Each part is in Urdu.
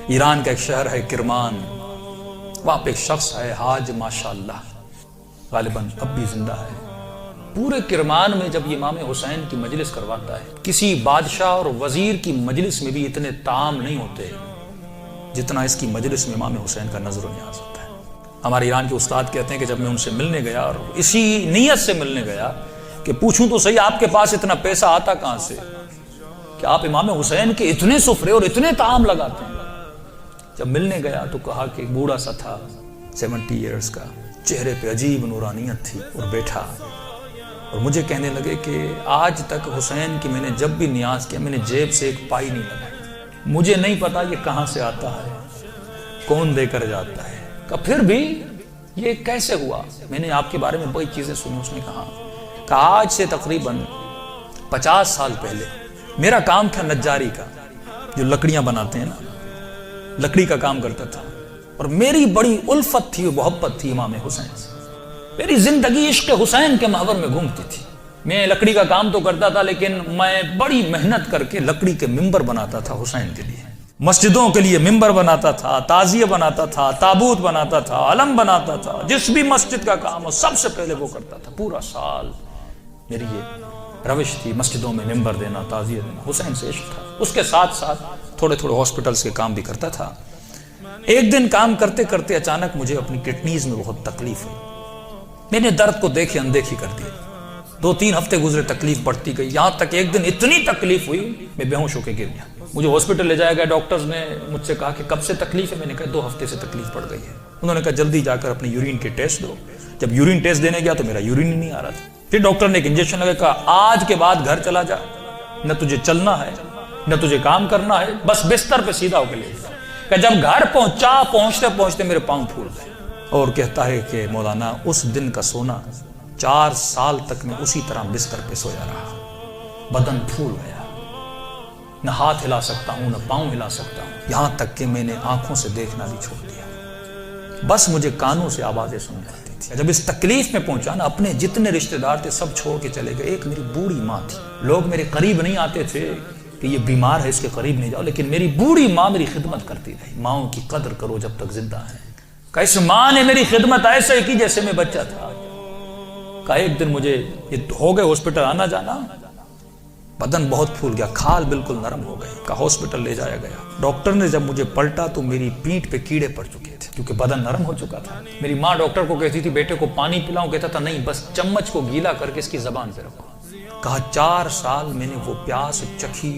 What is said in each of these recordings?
ایران کا ایک شہر ہے کرمان، وہاں پہ ایک شخص ہے حاج ماشاءاللہ، غالباً اب بھی زندہ ہے۔ پورے کرمان میں جب امام حسین کی مجلس کرواتا ہے، کسی بادشاہ اور وزیر کی مجلس میں بھی اتنے طعام نہیں ہوتے جتنا اس کی مجلس میں امام حسین کا نظر و نیاز ہوتا ہے۔ ہمارے ایران کے استاد کہتے ہیں کہ جب میں ان سے ملنے گیا اور اسی نیت سے ملنے گیا کہ پوچھوں تو صحیح آپ کے پاس اتنا پیسہ آتا کہاں سے کہ آپ امام حسین کے اتنے سفرے اور اتنے طعام لگاتے ہیں۔ جب ملنے گیا تو کہا کہ ایک بوڑھا سا تھا 70 ایئرز کا، چہرے پہ عجیب نورانیت تھی، اور بیٹھا اور مجھے کہنے لگے کہ آج تک حسین کی میں نے جب بھی نیاز کیا میں نے جیب سے ایک پائی نہیں لگائی، مجھے نہیں پتا یہ کہاں سے آتا ہے، کون دے کر جاتا ہے، کہ پھر بھی یہ کیسے ہوا؟ میں نے آپ کے بارے میں بڑی چیزیں سنی۔ اس نے کہا کہ آج سے تقریباً 50 سال پہلے میرا کام تھا نجاری کا، جو لکڑیاں بناتے ہیں نا، لکڑی کا کام کرتا تھا، اور میری بڑی الفت تھی، محبت تھی امام حسین سے، میری زندگی عشق حسین کے محور میں گھومتی تھی۔ میں لکڑی کا کام تو کرتا تھا لیکن میں بڑی محنت کر کے لکڑی کے ممبر بناتا تھا حسین کے لیے، مسجدوں کے لیے ممبر بناتا تھا، تعزیہ بناتا تھا، تابوت بناتا تھا، علم بناتا تھا، جس بھی مسجد کا کام ہو سب سے پہلے وہ کرتا تھا۔ پورا سال میری یہ روش تھی، مسجدوں میں ممبر دینا، تعزیہ دینا، حسین سے عشق تھا۔ اس کے ساتھ ساتھ تھوڑے تھوڑے ہاسپٹلز کے کام بھی کرتا تھا۔ ایک دن کام کرتے کرتے اچانک مجھے اپنی کڈنیز میں بہت تکلیف ہوئی، میں نے درد کو دیکھے اندیکھی کر دی، 2-3 ہفتے گزرے، تکلیف بڑھتی گئی، یہاں تک ایک دن اتنی تکلیف ہوئی میں بے ہوش ہو کے گر گیا۔ مجھے ہاسپٹل لے جایا گیا، ڈاکٹرز نے مجھ سے کہا کہ کب سے تکلیف ہے؟ میں نے کہا 2 ہفتے سے تکلیف بڑھ گئی ہے۔ انہوں نے کہا جلدی جا کر اپنے یورین کے ٹیسٹ دو۔ جب یورین ٹیسٹ دینے گیا تو میرا یورین ہی نہیں آ رہا تھا۔ پھر ڈاکٹر نے ایک انجیکشن لگا، کہا آج کے بعد گھر چلا جا، نہ تجھے چلنا ہے نہ تجھے کام کرنا ہے، بس بستر پہ سیدھا ہو کے لے جا۔ کہ جب گھر پہنچتے پہنچتے میرے پاؤں پھول گئے، اور کہتا ہے کہ مولانا اس دن کا سونا 4 سال تک میں اسی طرح بستر پہ سویا رہا، بدن پھول گیا، نہ ہاتھ ہلا سکتا ہوں نہ پاؤں ہلا سکتا ہوں، یہاں تک کہ میں نے آنکھوں سے دیکھنا بھی چھوڑ دیا، بس مجھے کانوں سے آوازیں سن جاتی تھی۔ جب اس تکلیف میں پہنچا نا، اپنے جتنے رشتہ دار تھے سب چھوڑ کے چلے گئے۔ ایک میری بوڑھی ماں تھی، لوگ میرے قریب نہیں آتے تھے کہ یہ بیمار ہے اس کے قریب نہیں جاؤ، لیکن میری بوڑھی ماں میری خدمت کرتی رہی۔ ماؤں کی قدر کرو جب تک زندہ ہے۔ کہ اس ماں نے میری خدمت ایسے کی جیسے میں بچہ تھا۔ کہ ایک دن مجھے یہ ہو گئے ہاسپٹل آنا جانا، بدن بہت پھول گیا، کھال بالکل نرم ہو گئی، کہ ہاسپٹل لے جایا گیا۔ ڈاکٹر نے جب مجھے پلٹا تو میری پیٹھ پہ کیڑے پڑ چکے تھے کیونکہ بدن نرم ہو چکا تھا۔ میری ماں ڈاکٹر کو کہتی تھی بیٹے کو پانی پلاؤں، کہتا تھا نہیں، بس چمچ کو گیلا کر کے اس کی زبان پہ رکھو۔ کہا 4 سال میں نے وہ پیاس چکھی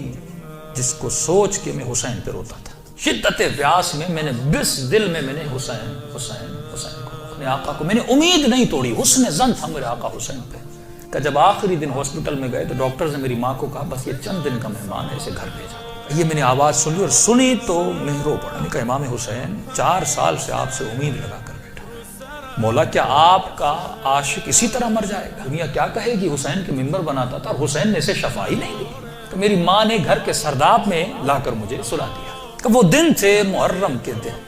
جس کو سوچ کے میں حسین پہ روتا تھا۔ شدت پیاس میں میں نے بس دل میں نے حسین حسین حسین کو، اپنے آقا کو میں نے امید نہیں توڑی، حسن ظن تھا میرے آقا حسین پہ۔ کہ جب آخری دن ہاسپٹل میں گئے تو ڈاکٹر نے میری ماں کو کہا بس یہ چند دن کا مہمان ہے، اسے گھر بھیجا۔ یہ میں نے آواز سن لی اور سنی تو میں رو پڑا۔ میں نے کہا امام حسین 4 سال سے آپ سے امید لگا کر بیٹھا، مولا کیا آپ کا عاشق اسی طرح مر جائے گا؟ دنیا کیا کہے گی؟ حسین کے ممبر بناتا تھا اور حسین نے اسے شفائی نہیں دی۔ تو میری ماں نے گھر کے سرداب میں لا کر مجھے سلا دیا۔ کہ وہ دن تھے محرم کے دن،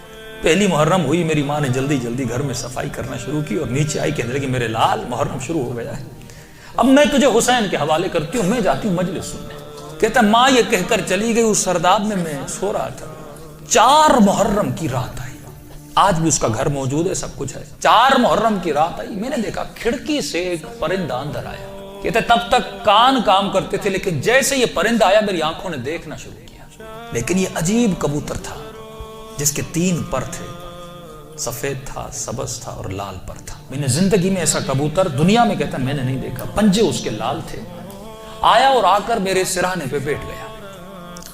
پہلی محرم ہوئی، میری ماں نے جلدی جلدی گھر میں صفائی کرنا شروع کی اور نیچے آئی، کہنے لگی میرے لال محرم شروع ہو گیا ہے، اب میں تجھے حسین کے حوالے کرتی ہوں، میں جاتی ہوں مجلس سننے۔ کہتا ماں یہ کہہ کر چلی گئی، اس سرداب میں میں سو رہا تھا، 4 محرم کی رات آئی، آج بھی اس کا گھر موجود ہے، سب کچھ ہے۔ 4 محرم کی رات آئی، میں نے دیکھا کھڑکی سے ایک پرندہ اندر آیا۔ کہتے تب تک کان کام کرتے تھے لیکن جیسے یہ پرندہ آیا میری آنکھوں نے دیکھنا شروع کیا۔ لیکن یہ عجیب کبوتر تھا جس کے 3 پر تھے، سفید تھا، سبز تھا اور لال پر تھا۔ میں نے زندگی میں ایسا کبوتر دنیا میں کہتا میں نے نہیں دیکھا، پنجے اس کے لال تھے۔ آیا اور آ کر میرے سرہانے پہ بیٹھ گیا۔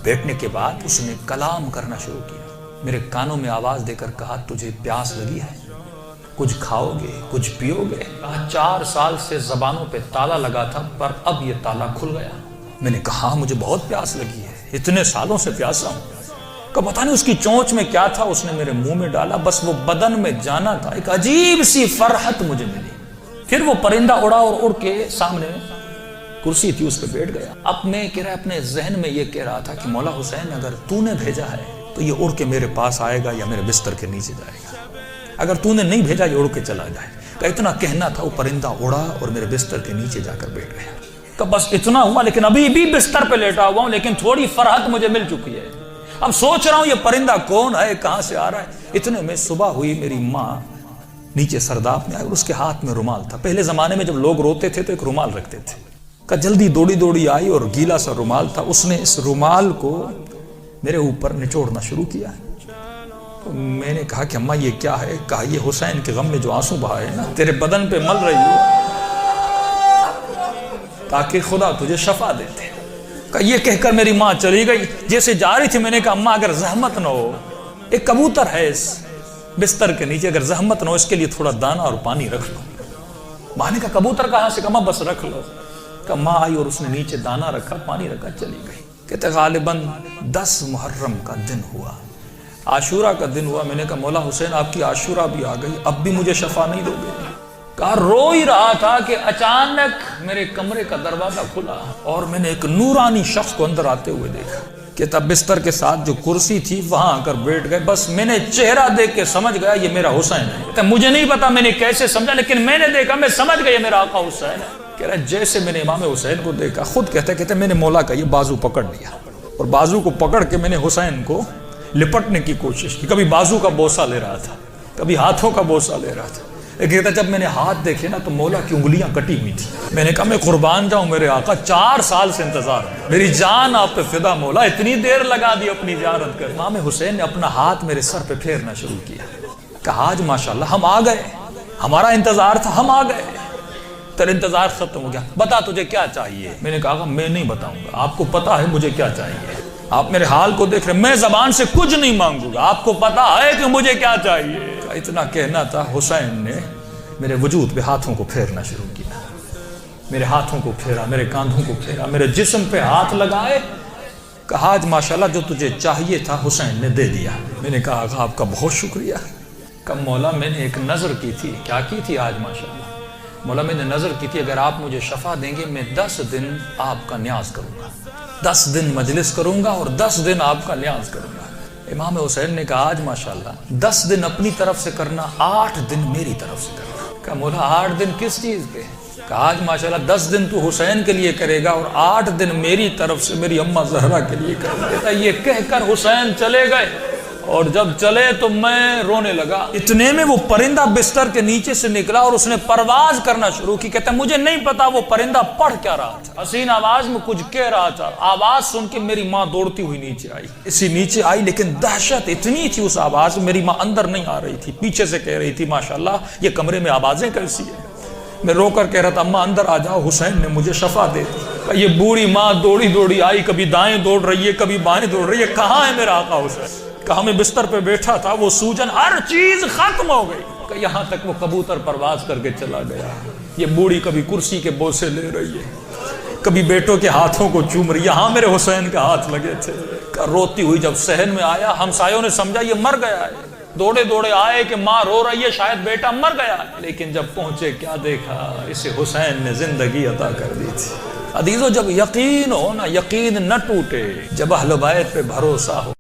بیٹھنے کے بعد اس نے کلام کرنا شروع کیا، میرے کانوں میں آواز دے کر کہا تجھے پیاس لگی ہے، کچھ کھاؤ گے، کچھ پیو گے؟ کہا 4 سال سے زبانوں پہ تالا لگا تھا پر اب یہ تالا کھل گیا۔ میں نے کہا مجھے بہت پیاس لگی ہے، اتنے سالوں سے پیاسا ہوں۔ کہ پتہ نہیں اس کی چونچ میں کیا تھا، اس نے میرے منہ میں ڈالا، بس وہ بدن میں جانا تھا، ایک عجیب سی فرحت مجھے ملی۔ پھر وہ پرندہ اڑا اور اڑ کے سامنے کرسی تھی اس پہ بیٹھ گیا۔ اب میں کہہ رہا اپنے ذہن میں یہ کہہ رہا تھا کہ مولا حسین اگر تو نے بھیجا ہے تو یہ اڑ کے میرے پاس آئے گا یا میرے بستر کے نیچے جائے گا، اگر تو نے نہیں بھیجا یہ اڑ کے چلا جائے گا۔ اتنا کہنا تھا، وہ پرندہ اڑا اور میرے بستر کے نیچے جا کر بیٹھ گیا۔ کہ بس اتنا ہوا، لیکن ابھی بھی بستر پہ لیٹا ہوا ہوں لیکن تھوڑی فرحت مجھے مل چکی ہے۔ اب سوچ رہا ہوں یہ پرندہ کون ہے, کہاں سے آ رہا ہے. اتنے میں صبح ہوئی, میری ماں نیچے سرداب میں آئی اور اس کے ہاتھ میں رومال تھا. پہلے زمانے میں جب لوگ روتے تھے تو ایک رومال رکھتے تھے. کہ جلدی دوڑی دوڑی آئی اور گیلا سا رومال تھا, اس نے اس رومال کو میرے اوپر نچوڑنا شروع کیا. تو میں نے کہا کہ اماں یہ کیا ہے؟ کہا یہ حسین کے غم میں جو آنسو بہائے نا تیرے بدن پہ مل رہی ہو تاکہ خدا تجھے شفا دیتے. کہ یہ کہہ کر میری ماں چلی گئی. جیسے جا رہی تھی میں نے کہا اماں اگر زحمت نہ ہو, ایک کبوتر ہے اس بستر کے نیچے, اگر زحمت نہ ہو اس کے لیے تھوڑا دانا اور پانی رکھ لو. ماں نے کہا کبوتر کہاں سے؟ کہا بس رکھ لو. کہ ماں آئی اور اس نے نیچے دانا رکھا, پانی رکھا, چلی گئی. کہتے غالباً 10 محرم کا دن ہوا, عاشورہ کا دن ہوا. میں نے کہا مولا حسین آپ کی عاشورہ بھی آ گئی, اب بھی مجھے شفا نہیں دو گے؟ کہا رو ہی رہا تھا کہ اچانک میرے کمرے کا دروازہ کھلا اور میں نے ایک نورانی شخص کو اندر آتے ہوئے دیکھا. کہ تب بستر کے ساتھ جو کرسی تھی وہاں آ کر بیٹھ گئے. بس میں نے چہرہ دیکھ کے سمجھ گیا یہ میرا حسین ہے. مجھے نہیں پتا میں نے کیسے سمجھا, لیکن میں نے دیکھا, میں سمجھ گیا یہ میرا آقا حسین ہے. کہہ رہا جیسے میں نے امام حسین کو دیکھا, خود کہتے میں نے مولا کا یہ بازو پکڑ لیا اور بازو کو پکڑ کے میں نے حسین کو لپٹنے کی کوشش کی. کبھی بازو کا بوسہ لے رہا تھا, کبھی ہاتھوں کا بوسہ لے رہا تھا. کہتا جب میں نے ہاتھ دیکھے نا تو مولا کی انگلیاں کٹی ہوئی تھی. میں نے کہا میں قربان جاؤں میرے آقا, 4 سال سے انتظار ہے, میری جان آپ پہ فدا مولا, اتنی دیر لگا دی اپنی زیارت کر. امام حسین نے اپنا ہاتھ میرے سر پہ پھیرنا شروع کیا. کہا آج ماشاءاللہ ہم آ گئے, ہمارا انتظار تھا, ہم آ گئے, تیرا انتظار ختم ہو گیا, بتا تجھے کیا چاہیے؟ میں نے کہا میں نہیں بتاؤں گا, آپ کو پتا ہے مجھے کیا چاہیے. آپ میرے حال کو دیکھ رہے, میں زبان سے کچھ نہیں مانگوں گا, آپ کو پتا ہے کہ مجھے کیا چاہیے. اتنا کہنا تھا, حسین نے میرے وجود پہ ہاتھوں کو پھیرنا شروع کیا. میرے ہاتھوں کو پھیرا, میرے کاندھوں کو پھیرا, میرے جسم پہ ہاتھ لگائے. کہا آج ماشاءاللہ جو تجھے چاہیے تھا حسین نے دے دیا. میں نے کہا آقا آپ کا بہت شکریہ. کہ مولا میں نے ایک نظر کی تھی. کیا کی تھی آج ماشاءاللہ؟ مولا میں نے نظر کی تھی اگر آپ مجھے شفا دیں گے میں 10 دن آپ کا نیاز کروں گا, 10 دن مجلس کروں گا اور 10 دن آپ کا نیاز کروں گا. امام حسین نے کہا آج ماشاءاللہ 10 دن اپنی طرف سے کرنا, 8 دن میری طرف سے کرنا. کہا مولا 8 دن کس چیز کے؟ کہا آج ماشاءاللہ 10 دن تو حسین کے لیے کرے گا اور 8 دن میری طرف سے میری اماں زہرا کے لیے کرے گا. یہ کہہ کر حسین چلے گئے اور جب چلے تو میں رونے لگا. اتنے میں وہ پرندہ بستر کے نیچے سے نکلا اور اس نے پرواز کرنا شروع کی. کہتا مجھے نہیں پتا وہ پرندہ پڑھ کیا رہا تھا, حسین آواز میں کچھ کہہ رہا تھا. آواز سن کے میری ماں دوڑتی ہوئی نیچے آئی. اسی نیچے آئی لیکن دہشت اتنی تھی اس آواز میں, میری ماں اندر نہیں آ رہی تھی, پیچھے سے کہہ رہی تھی ماشاءاللہ یہ کمرے میں آوازیں کیسی ہیں. میں رو کر کہہ رہا تھا اماں اندر آ جاؤ, حسین نے مجھے شفا دے دی. یہ بوڑھی ماں دوڑی دوڑی آئی, کبھی دائیں دوڑ رہی ہے کبھی بائیں دوڑ رہی ہے. کہاں ہے میرا آقا حسین؟ کہا میں بستر پہ بیٹھا تھا, وہ سوجن ہر چیز ختم ہو گئی. کہ یہاں تک وہ کبوتر پرواز کر کے چلا گیا. یہ بوڑھی کبھی کرسی کے بوسے لے رہی ہے, کبھی بیٹوں کے ہاتھوں کو چوم رہی. یہاں میرے حسین کے ہاتھ لگے تھے. روتی ہوئی جب صحن میں آیا, ہمسایوں نے سمجھا یہ مر گیا ہے. دوڑے دوڑے آئے کہ ماں رو رہی ہے, شاید بیٹا مر گیا. لیکن جب پہنچے کیا دیکھا, اسے حسین نے زندگی عطا کر دی تھی. عزیزو جب یقین ہو نا, یقین نہ ٹوٹے, جب اہل بیت پہ بھروسہ ہو,